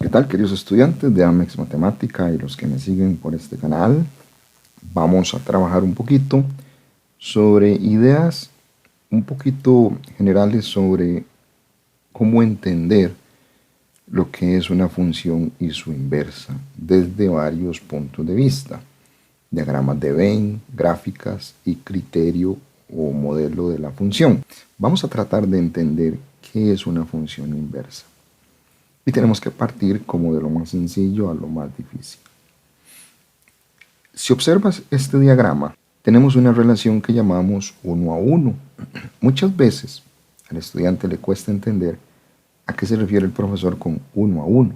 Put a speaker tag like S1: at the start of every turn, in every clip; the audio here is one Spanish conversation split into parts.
S1: ¿Qué tal, queridos estudiantes de Amex Matemática y los que me siguen por este canal? Vamos a trabajar un poquito sobre ideas un poquito generales sobre cómo entender lo que es una función y su inversa desde varios puntos de vista. Diagramas de Venn, gráficas y criterio o modelo de la función. Vamos a tratar de entender qué es una función inversa. Y tenemos que partir como de lo más sencillo a lo más difícil. Si observas este diagrama, tenemos una relación que llamamos 1 a 1. Muchas veces al estudiante le cuesta entender a qué se refiere el profesor con 1 a 1.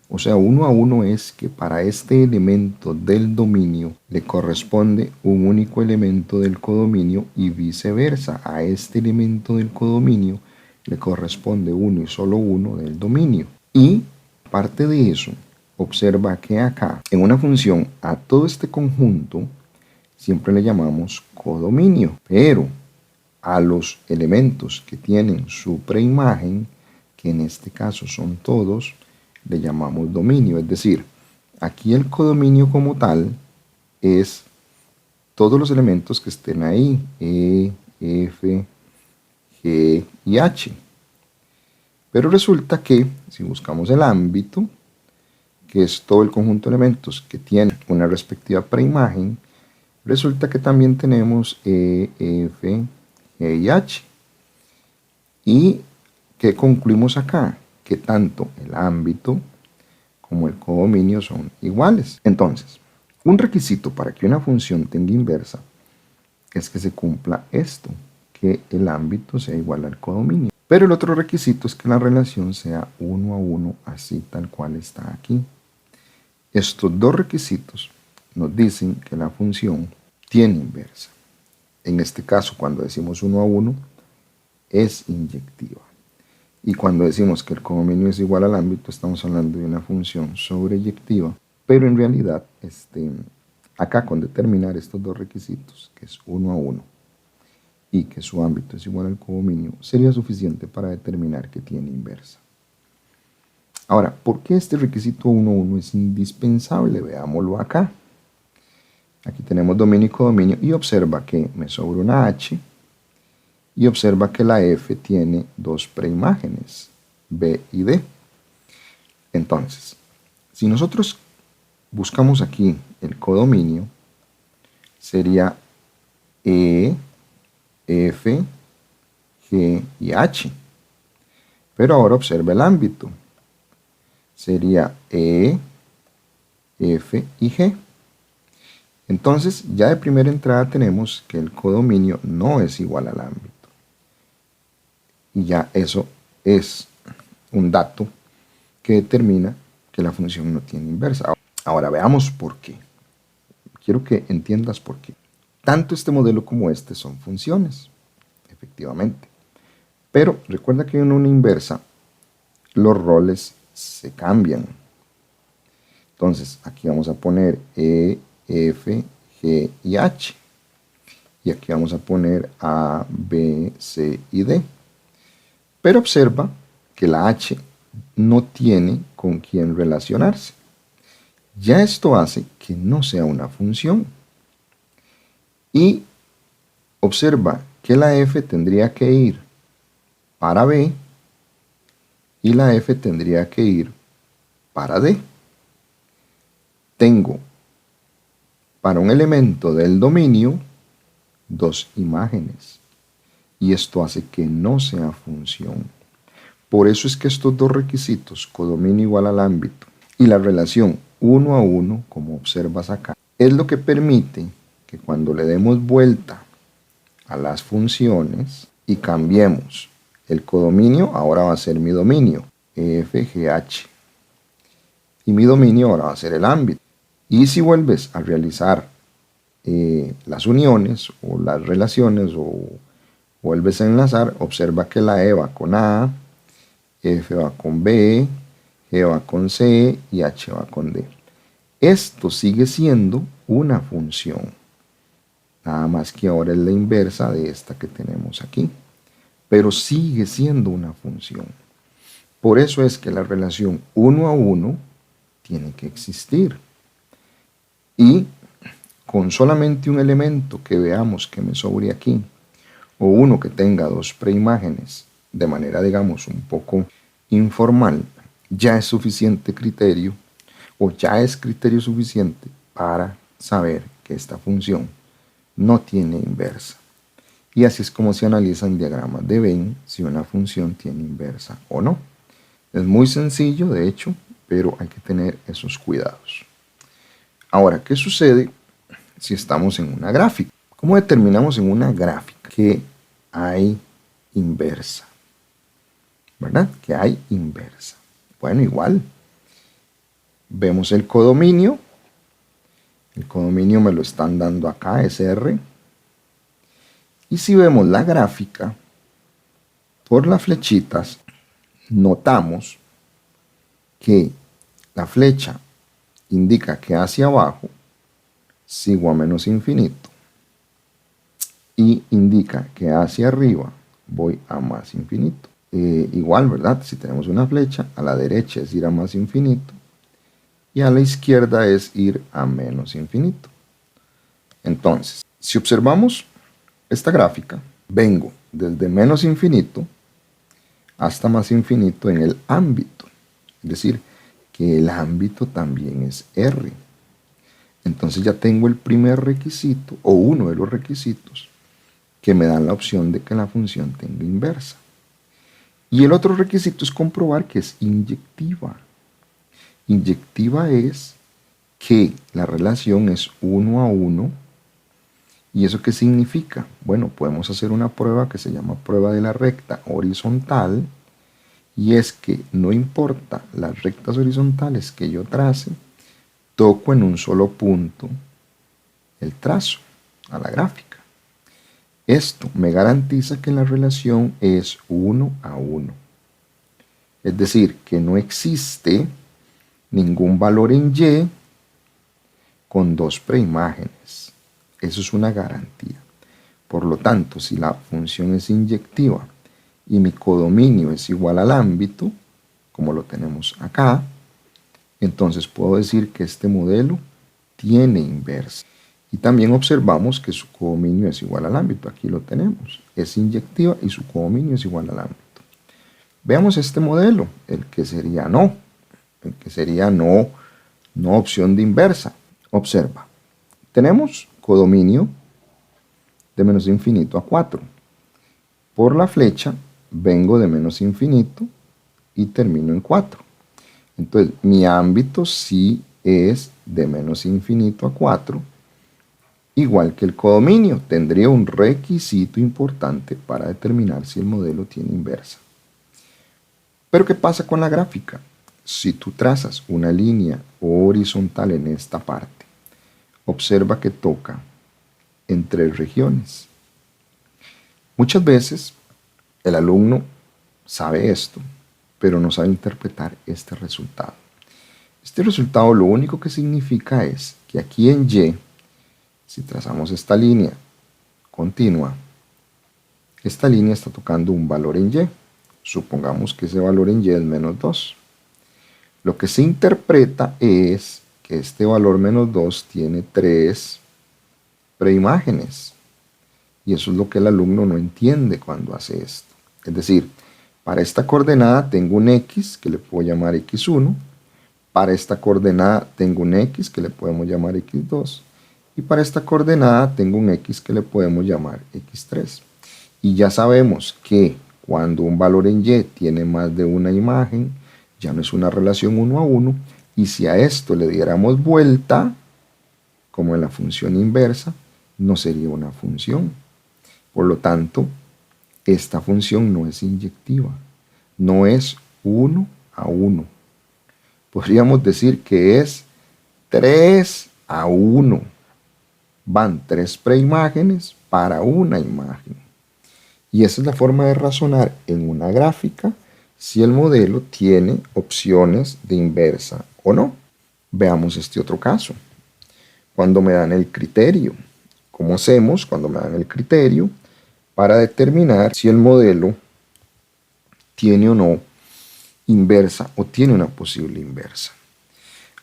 S1: O sea, 1 a 1 es que para este elemento del dominio le corresponde un único elemento del codominio y viceversa. A este elemento del codominio le corresponde uno y solo uno del dominio. Y aparte de eso, observa que acá, en una función, a todo este conjunto siempre le llamamos codominio, pero a los elementos que tienen su preimagen, que en este caso son todos, le llamamos dominio. Es decir, aquí el codominio como tal es todos los elementos que estén ahí, E, F, G y H. Pero resulta que, si buscamos el ámbito, que es todo el conjunto de elementos que tienen una respectiva preimagen, resulta que también tenemos E, F, G y H. ¿Y qué concluimos acá? Que tanto el ámbito como el codominio son iguales. Entonces, un requisito para que una función tenga inversa es que se cumpla esto, que el ámbito sea igual al codominio. Pero el otro requisito es que la relación sea 1 a 1, así tal cual está aquí. Estos dos requisitos nos dicen que la función tiene inversa. En este caso, cuando decimos 1 a 1, es inyectiva. Y cuando decimos que el codominio es igual al ámbito, estamos hablando de una función sobreyectiva. Pero en realidad, acá con determinar estos dos requisitos, que es 1 a 1, y que su ámbito es igual al codominio, sería suficiente para determinar que tiene inversa. Ahora, ¿por qué este requisito 1 a 1 es indispensable? Veámoslo acá. Aquí tenemos dominio y codominio y observa que me sobra una H y observa que la F tiene dos preimágenes, B y D. Entonces, si nosotros buscamos aquí el codominio, sería E, F, G y H. Pero ahora observa el ámbito. Sería E, F y G. Entonces, ya de primera entrada tenemos que el codominio no es igual al ámbito. Y ya eso es un dato que determina que la función no tiene inversa. Ahora veamos por qué. Quiero que entiendas por qué. Tanto este modelo como este son funciones, efectivamente. Pero recuerda que en una inversa los roles se cambian. Entonces, aquí vamos a poner E, F, G y H. Y aquí vamos a poner A, B, C y D. Pero observa que la H no tiene con quién relacionarse. Ya esto hace que no sea una función. Y observa que la F tendría que ir para B y la F tendría que ir para D. Tengo para un elemento del dominio dos imágenes y esto hace que no sea función. Por eso es que estos dos requisitos, codominio igual al ámbito y la relación 1 a 1, como observas acá, es lo que permite que cuando le demos vuelta a las funciones y cambiemos el codominio, ahora va a ser mi dominio, FGH. Y mi dominio ahora va a ser el ámbito. Y si vuelves a realizar las uniones o las relaciones o vuelves a enlazar, observa que la E va con A, F va con B, G va con C y H va con D. Esto sigue siendo una función, nada más que ahora es la inversa de esta que tenemos aquí, pero sigue siendo una función. Por eso es que la relación 1 a 1 tiene que existir. Y con solamente un elemento que veamos que me sobre aquí, o uno que tenga dos preimágenes de manera, digamos, un poco informal, ya es suficiente criterio, o ya es criterio suficiente para saber que esta función no tiene inversa. Y así es como se analizan diagramas de Venn si una función tiene inversa o no. Es muy sencillo, de hecho, pero hay que tener esos cuidados. Ahora, ¿qué sucede si estamos en una gráfica? ¿Cómo determinamos en una gráfica que hay inversa? ¿Verdad? Que hay inversa. Bueno, igual. Vemos el codominio. El codominio me lo están dando acá, es R. Y si vemos la gráfica, por las flechitas, notamos que la flecha indica que hacia abajo sigo a menos infinito y indica que hacia arriba voy a más infinito. Igual, ¿verdad? Si tenemos una flecha, a la derecha es ir a más infinito y a la izquierda es ir a menos infinito. Entonces, si observamos esta gráfica, vengo desde menos infinito hasta más infinito en el ámbito. Es decir, que el ámbito también es R. Entonces ya tengo el primer requisito, o uno de los requisitos, que me dan la opción de que la función tenga inversa. Y el otro requisito es comprobar que es inyectiva. Inyectiva es que la relación es 1 a 1. ¿Y eso qué significa? Bueno, podemos hacer una prueba que se llama prueba de la recta horizontal, y es que no importa las rectas horizontales que yo trace, toco en un solo punto el trazo a la gráfica. Esto me garantiza que la relación es 1 a 1. Es decir, que no existe ningún valor en Y con dos preimágenes. Eso es una garantía. Por lo tanto, si la función es inyectiva y mi codominio es igual al ámbito, como lo tenemos acá, entonces puedo decir que este modelo tiene inversa. Y también observamos que su codominio es igual al ámbito. Aquí lo tenemos. Es inyectiva y su codominio es igual al ámbito. Veamos este modelo, el que sería no. El que sería no opción de inversa. Observa. Tenemos codominio de menos infinito a 4. Por la flecha vengo de menos infinito y termino en 4. Entonces, mi ámbito sí es de menos infinito a 4, igual que el codominio. Tendría un requisito importante para determinar si el modelo tiene inversa. Pero ¿qué pasa con la gráfica? Si tú trazas una línea horizontal en esta parte, observa que toca en 3 regiones. Muchas veces el alumno sabe esto, pero no sabe interpretar este resultado. Este resultado lo único que significa es que aquí en Y, si trazamos esta línea continua, esta línea está tocando un valor en Y. Supongamos que ese valor en Y es menos 2. Lo que se interpreta es que este valor menos 2 tiene 3 preimágenes. Y eso es lo que el alumno no entiende cuando hace esto. Es decir, para esta coordenada tengo un X que le puedo llamar X1. Para esta coordenada tengo un X que le podemos llamar X2. Y para esta coordenada tengo un X que le podemos llamar X3. Y ya sabemos que cuando un valor en Y tiene más de una imagen, ya no es una relación 1 a 1. Y si a esto le diéramos vuelta, como en la función inversa, no sería una función. Por lo tanto, esta función no es inyectiva. No es 1 a 1. Podríamos decir que es 3 a 1. Van 3 preimágenes para una imagen. Y esa es la forma de razonar en una gráfica si el modelo tiene opciones de inversa o no. Veamos este otro caso. Cuando me dan el criterio. ¿Cómo hacemos cuando me dan el criterio para determinar si el modelo tiene o no inversa o tiene una posible inversa.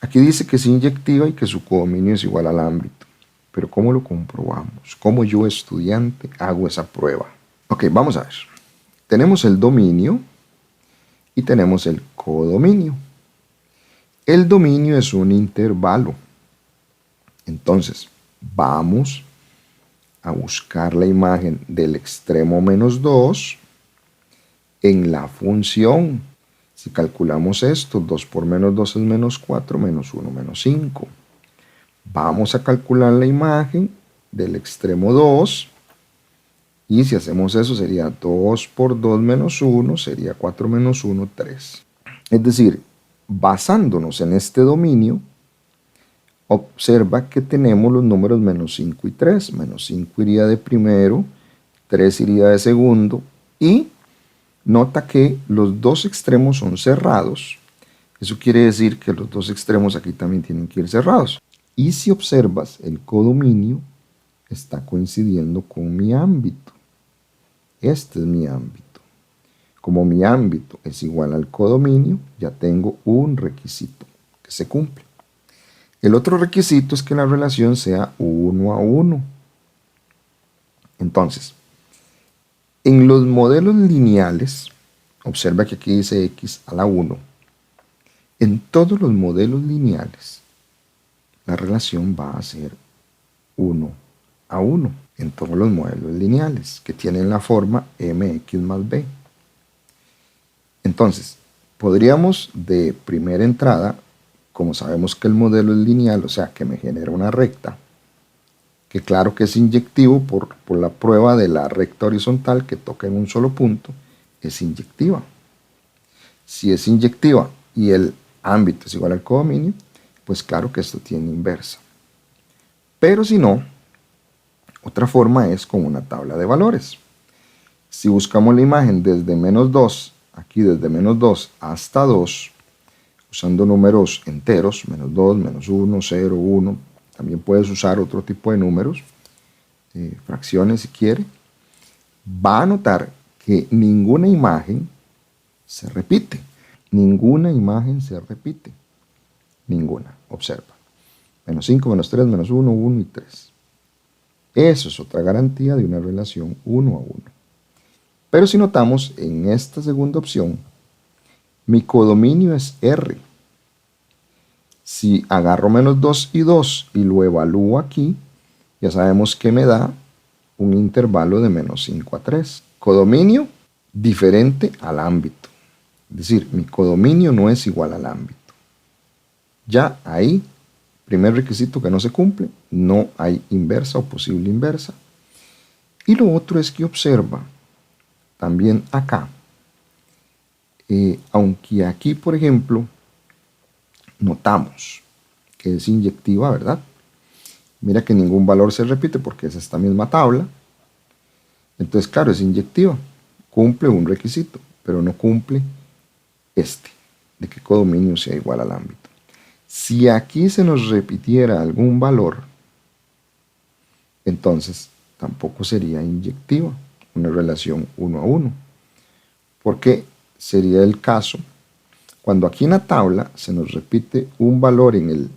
S1: Aquí dice que es inyectiva y que su codominio es igual al ámbito. Pero ¿cómo lo comprobamos? ¿Cómo yo, estudiante, hago esa prueba? Ok, vamos a ver. Tenemos el dominio y tenemos el codominio. El dominio es un intervalo. Entonces, vamos a buscar la imagen del extremo menos 2 en la función. Si calculamos esto, 2 por menos 2 es menos 4, menos 1, menos 5. Vamos a calcular la imagen del extremo 2. Y si hacemos eso sería 2 por 2 menos 1, sería 4 menos 1, 3. Es decir, basándonos en este dominio, observa que tenemos los números menos 5 y 3. Menos 5 iría de primero, 3 iría de segundo. Y nota que los dos extremos son cerrados. Eso quiere decir que los dos extremos aquí también tienen que ir cerrados. Y si observas, el codominio está coincidiendo con mi ámbito. Este es mi ámbito. Como mi ámbito es igual al codominio, ya tengo un requisito que se cumple. El otro requisito es que la relación sea 1 a 1. Entonces, en los modelos lineales, observa que aquí dice x a la 1. En todos los modelos lineales, la relación va a ser 1 a 1. En todos los modelos lineales que tienen la forma mx más b. Entonces, podríamos de primera entrada, como sabemos que el modelo es lineal, o sea que me genera una recta, que claro que es inyectivo por la prueba de la recta horizontal que toca en un solo punto, es inyectiva. Si es inyectiva y el ámbito es igual al codominio, pues claro que esto tiene inversa. Pero si no, otra forma es con una tabla de valores. Si buscamos la imagen desde menos 2, aquí desde menos 2 hasta 2, usando números enteros, menos 2, menos 1, 0, 1, también puedes usar otro tipo de números, fracciones si quiere, va a notar que ninguna imagen se repite. Ninguna imagen se repite. Ninguna. Observa. Menos 5, menos 3, menos 1, 1 y 3. Eso es otra garantía de una relación 1 a 1. Pero si notamos en esta segunda opción, mi codominio es R. Si agarro menos 2 y 2 y lo evalúo aquí, ya sabemos que me da un intervalo de menos 5 a 3. Codominio diferente al ámbito. Es decir, mi codominio no es igual al ámbito. Ya ahí, primer requisito que no se cumple, no hay inversa o posible inversa. Y lo otro es que observa también acá, aunque aquí, por ejemplo, notamos que es inyectiva, ¿verdad? Mira que ningún valor se repite porque es esta misma tabla. Entonces, claro, es inyectiva. Cumple un requisito, pero no cumple este, de que codominio sea igual al ámbito. Si aquí se nos repitiera algún valor, entonces tampoco sería inyectiva, una relación 1 a 1. Porque sería el caso cuando aquí en la tabla se nos repite un valor en el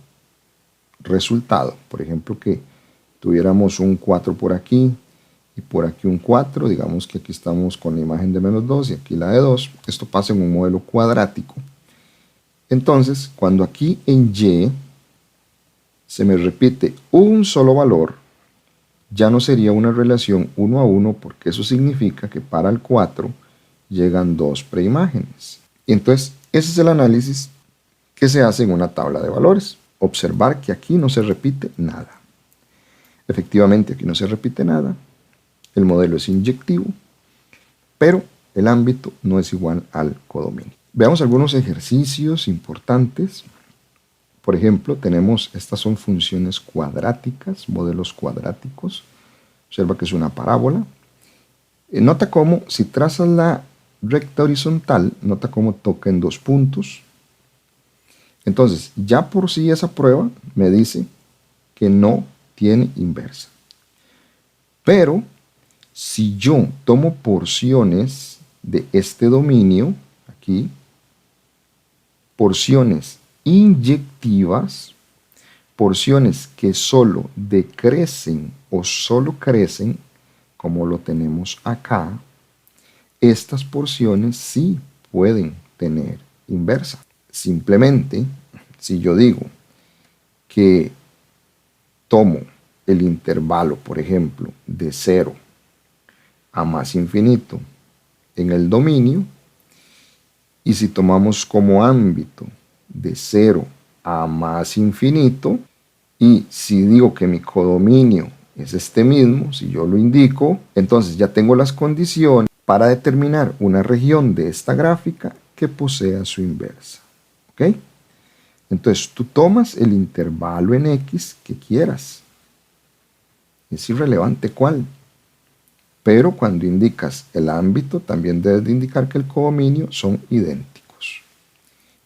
S1: resultado, por ejemplo que tuviéramos un 4 por aquí y por aquí un 4, digamos que aquí estamos con la imagen de menos 2 y aquí la de 2, esto pasa en un modelo cuadrático. Entonces, cuando aquí en Y se me repite un solo valor, ya no sería una relación 1 a 1 porque eso significa que para el 4 llegan dos preimágenes. Y entonces, ese es el análisis que se hace en una tabla de valores. Observar que aquí no se repite nada. Efectivamente, aquí no se repite nada. El modelo es inyectivo, pero el ámbito no es igual al codominio. Veamos algunos ejercicios importantes. Por ejemplo, tenemos, estas son funciones cuadráticas, modelos cuadráticos. Observa que es una parábola. Nota cómo, si trazas la recta horizontal, nota cómo toca en dos puntos. Entonces, ya por sí esa prueba me dice que no tiene inversa. Pero, si yo tomo porciones de este dominio, aquí, porciones inyectivas, porciones que solo decrecen o solo crecen, como lo tenemos acá, estas porciones sí pueden tener inversa. Simplemente, si yo digo que tomo el intervalo, por ejemplo, de 0 a más infinito en el dominio, y si tomamos como ámbito de 0 a más infinito, y si digo que mi codominio es este mismo, si yo lo indico, entonces ya tengo las condiciones para determinar una región de esta gráfica que posea su inversa. ¿Ok? Entonces tú tomas el intervalo en X que quieras. Es irrelevante cuál. Pero cuando indicas el ámbito, también debes de indicar que el codominio son idénticos.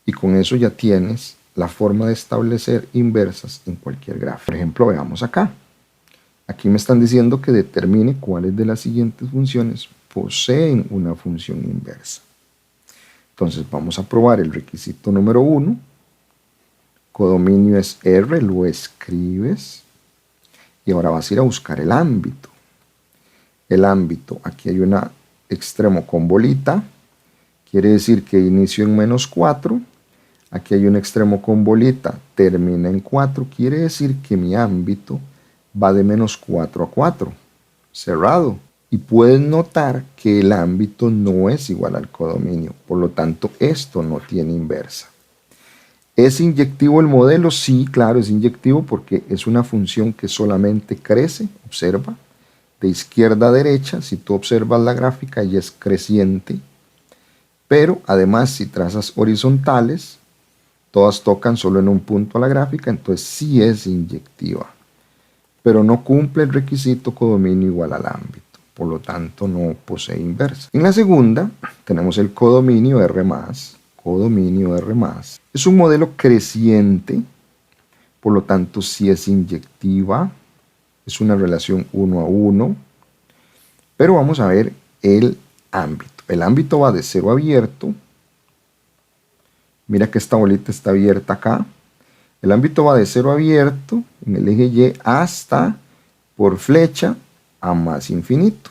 S1: Y con eso ya tienes la forma de establecer inversas en cualquier gráfico. Por ejemplo, veamos acá. Aquí me están diciendo que determine cuáles de las siguientes funciones poseen una función inversa. Entonces vamos a probar el requisito número 1. Codominio es R, lo escribes. Y ahora vas a ir a buscar el ámbito. El ámbito, aquí hay un extremo con bolita. Quiere decir que inicio en -4. Aquí hay un extremo con bolita, termina en 4, quiere decir que mi ámbito va de -4 a 4, cerrado. Y puedes notar que el ámbito no es igual al codominio, por lo tanto esto no tiene inversa. ¿Es inyectivo el modelo? Sí, claro, es inyectivo porque es una función que solamente crece, observa, de izquierda a derecha. Si tú observas la gráfica, ella es creciente, pero además si trazas horizontales, todas tocan solo en un punto a la gráfica, entonces sí es inyectiva, pero no cumple el requisito codominio igual al ámbito, por lo tanto no posee inversa. En la segunda tenemos el codominio R+, codominio R+. Es un modelo creciente, por lo tanto sí es inyectiva, es una relación 1 a 1, pero vamos a ver el ámbito. El ámbito va de 0 abierto. Mira que esta bolita está abierta acá. El ámbito va de 0 abierto en el eje Y hasta por flecha a más infinito.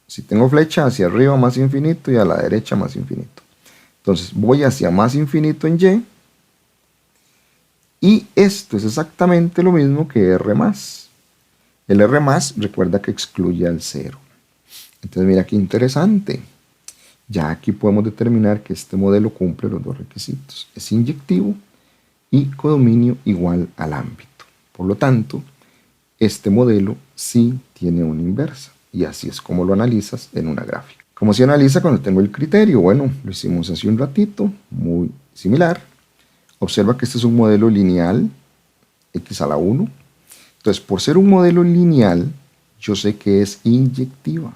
S1: Si tengo flecha hacia arriba más infinito y a la derecha más infinito. Entonces voy hacia más infinito en Y. Y esto es exactamente lo mismo que R+. El R+, recuerda que excluye al 0. Entonces mira qué interesante. Ya aquí podemos determinar que este modelo cumple los dos requisitos. Es inyectivo y codominio igual al ámbito. Por lo tanto, este modelo sí tiene una inversa. Y así es como lo analizas en una gráfica. ¿Cómo se analiza cuando tengo el criterio? Bueno, lo hicimos hace un ratito, muy similar. Observa que este es un modelo lineal, x a la 1. Entonces, por ser un modelo lineal, yo sé que es inyectiva.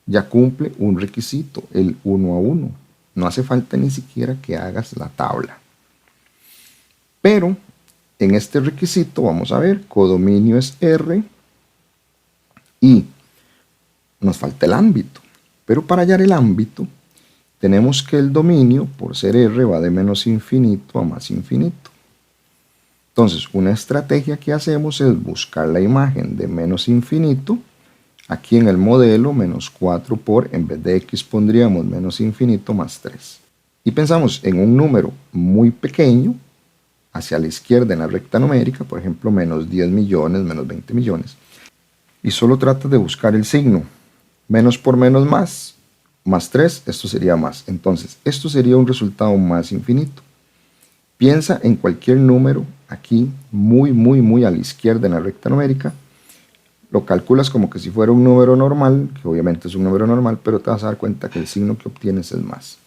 S1: Ya cumple un requisito, el 1 a 1. No hace falta ni siquiera que hagas la tabla. Pero en este requisito, vamos a ver, codominio es R y nos falta el ámbito. Pero para hallar el ámbito, tenemos que el dominio, por ser R, va de menos infinito a más infinito. Entonces, una estrategia que hacemos es buscar la imagen de menos infinito. Aquí en el modelo, -4 por, en vez de x pondríamos menos infinito más 3. Y pensamos en un número muy pequeño, hacia la izquierda en la recta numérica, por ejemplo, -10 millones, -20 millones. Y solo trata de buscar el signo. Menos por menos más 3, esto sería más. Entonces, esto sería un resultado más infinito. Piensa en cualquier número aquí, muy a la izquierda en la recta numérica. Lo calculas como que si fuera un número normal, que obviamente es un número normal, pero te vas a dar cuenta que el signo que obtienes es más.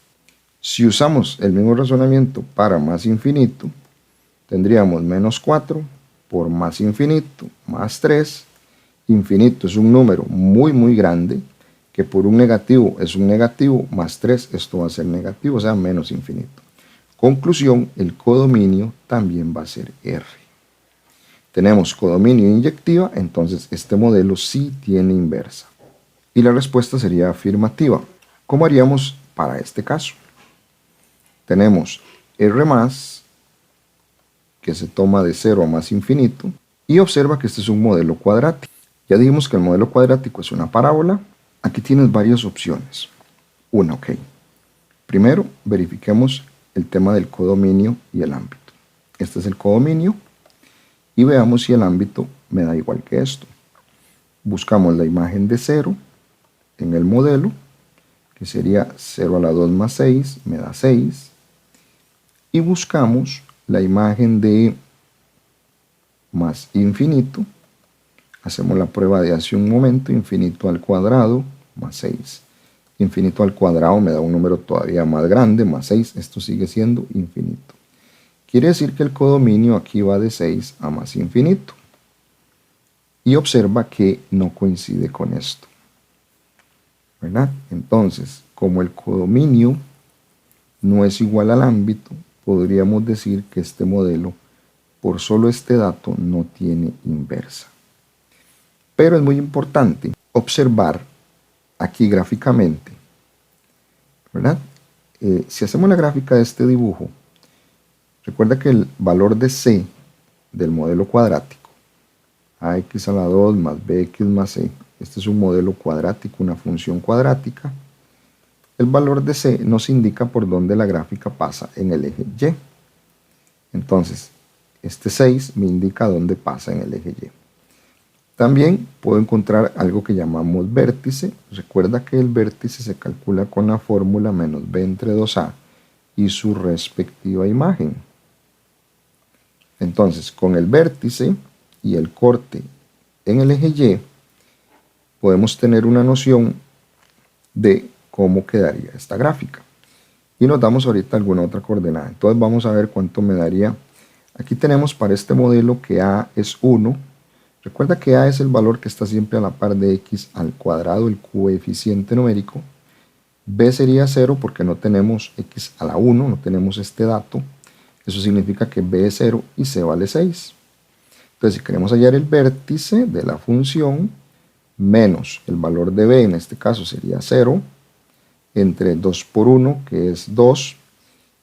S1: Si usamos el mismo razonamiento para más infinito, tendríamos -4 por más infinito más 3. Infinito es un número muy grande, que por un negativo es un negativo, más 3, esto va a ser negativo, o sea, menos infinito. Conclusión, el codominio también va a ser R. Tenemos codominio inyectiva, entonces este modelo sí tiene inversa. Y la respuesta sería afirmativa. ¿Cómo haríamos para este caso? tenemos R más, que se toma de 0 a más infinito, y observa que este es un modelo cuadrático. Ya dijimos que el modelo cuadrático es una parábola. Aquí tienes varias opciones. Una, ok. Primero, verifiquemos el tema del codominio y el ámbito. Este es el codominio, y veamos si el ámbito me da igual que esto. Buscamos la imagen de 0 en el modelo, que sería 0 a la 2 más 6, me da 6. Y buscamos la imagen de más infinito. Hacemos la prueba de hace un momento, infinito al cuadrado más 6. Infinito al cuadrado me da un número todavía más grande, más 6. Esto sigue siendo infinito. Quiere decir que el codominio aquí va de 6 a más infinito. Y observa que no coincide con esto, ¿verdad? Entonces, como el codominio no es igual al ámbito, podríamos decir que este modelo, por solo este dato, no tiene inversa. Pero es muy importante observar aquí gráficamente, ¿verdad? Si hacemos la gráfica de este dibujo, recuerda que el valor de C del modelo cuadrático, ax a la 2 más bx más c, este es un modelo cuadrático, una función cuadrática. El valor de C nos indica por dónde la gráfica pasa en el eje Y. Entonces, este 6 me indica dónde pasa en el eje Y. También puedo encontrar algo que llamamos vértice. Recuerda que el vértice se calcula con la fórmula menos b entre 2a y su respectiva imagen. Entonces, con el vértice y el corte en el eje Y, podemos tener una noción de cómo quedaría esta gráfica. Y nos damos ahorita alguna otra coordenada. Entonces vamos a ver cuánto me daría. Aquí tenemos para este modelo que a es 1. Recuerda que a es el valor que está siempre a la par de x al cuadrado, el coeficiente numérico. B sería 0 porque no tenemos x a la 1, no tenemos este dato. Eso significa que b es 0 y c vale 6. Entonces, si queremos hallar el vértice de la función, menos el valor de b, en este caso sería 0, entre 2 por 1, que es 2,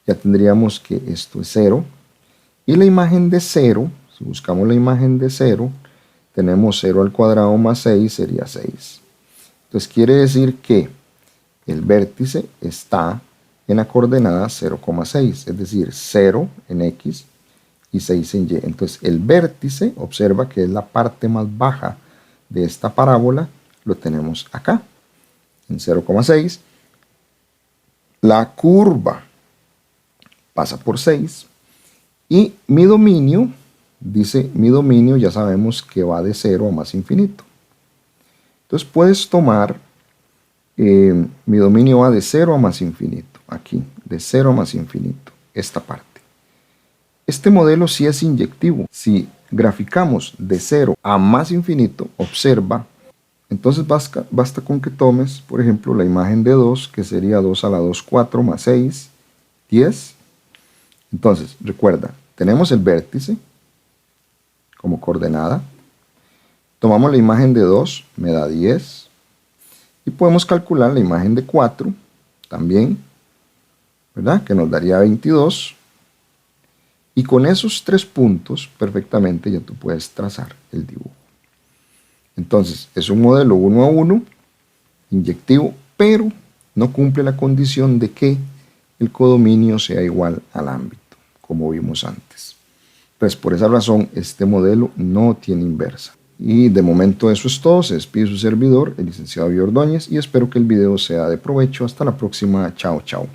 S1: ya tendríamos que esto es 0. Y la imagen de 0, si buscamos la imagen de 0, tenemos 0 al cuadrado más 6, sería 6. Entonces quiere decir que el vértice está en la coordenada 0,6, es decir, 0 en x y 6 en y. Entonces el vértice, observa que es la parte más baja de esta parábola, lo tenemos acá, en 0,6. La curva pasa por 6 y mi dominio, dice mi dominio, ya sabemos que va de 0 a más infinito. Entonces puedes tomar, mi dominio va de 0 a más infinito, aquí, de 0 a más infinito, esta parte. Este modelo sí es inyectivo. Si graficamos de 0 a más infinito, observa, entonces basta con que tomes, por ejemplo, la imagen de 2, que sería 2 a la 2, 4 más 6, 10. Entonces, recuerda, tenemos el vértice como coordenada. Tomamos la imagen de 2, me da 10. Y podemos calcular la imagen de 4 también, ¿verdad? Que nos daría 22. Y con esos 3 puntos, perfectamente ya tú puedes trazar el dibujo. Entonces, es un modelo 1 a 1, inyectivo, pero no cumple la condición de que el codominio sea igual al ámbito, como vimos antes. Pues por esa razón, este modelo no tiene inversa. Y de momento eso es todo. Se despide su servidor, el licenciado David Ordóñez, y espero que el video sea de provecho. Hasta la próxima. Chao, chao.